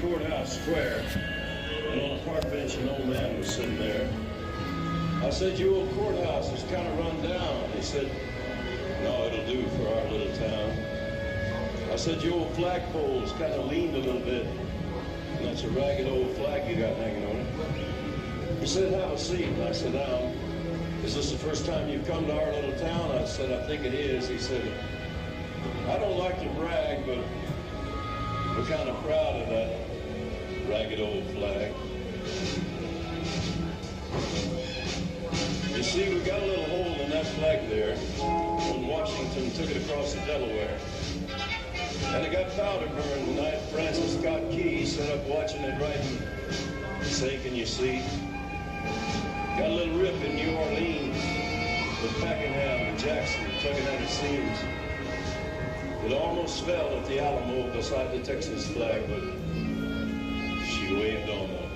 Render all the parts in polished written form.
Courthouse Square, and on a park bench an old man was sitting there. I said, "Your old courthouse is kind of run down." He said, "No, it'll do for our little town." I said, "Your old flagpole's kind of leaned a little bit, and that's a ragged old flag you got hanging on it." He said, "Have a seat." And I said, "Is this the first time you've come to our little town?" I said, "I think it is." He said, "I don't like to brag, but we're kind of proud of that ragged old flag. You see, we got a little hole in that flag there when Washington took it across the Delaware. And it got powder burned the night Francis Scott Key sat up watching it writing, 'Say, can you see?' Got a little rip in New Orleans with Pakenham and Jackson tugging at its seams. It almost fell at the Alamo beside the Texas flag, but she waved on them.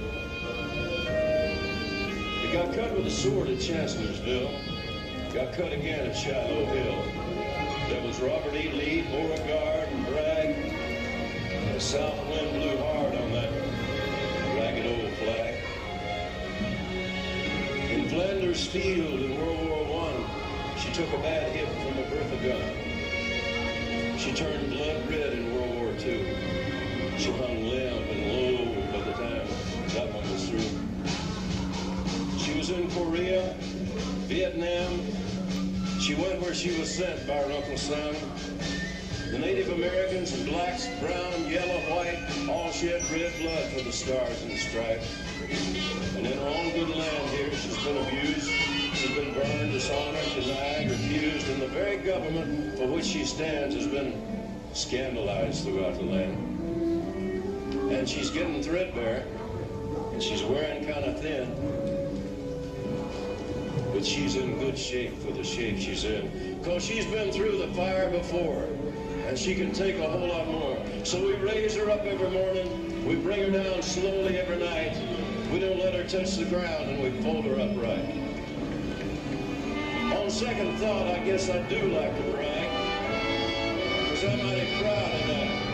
It got cut with a sword at Chancellorsville, got cut again at Shiloh Hill. There was Robert E. Lee, Beauregard, and Bragg. The south wind blew hard on that ragged old flag. In Flanders Field in World War I, she took a bad hit from a Bertha gun. She turned blood red in World War II. She hung limp and low by the time that one was through. She was in Korea, Vietnam. She went where she was sent by her Uncle Sam. The Native Americans and blacks, brown, yellow, white, all shed red blood for the stars and stripes. And in her own good land here, she's been abused. She's been burned, dishonored, denied, refused, and the very government for which she stands has been scandalized throughout the land. And she's getting threadbare, and she's wearing kind of thin. But she's in good shape for the shape she's in, because she's been through the fire before, and she can take a whole lot more. So we raise her up every morning, we bring her down slowly every night, we don't let her touch the ground, and we fold her upright. On second thought, I guess I do like to brag, because I'm mighty proud of that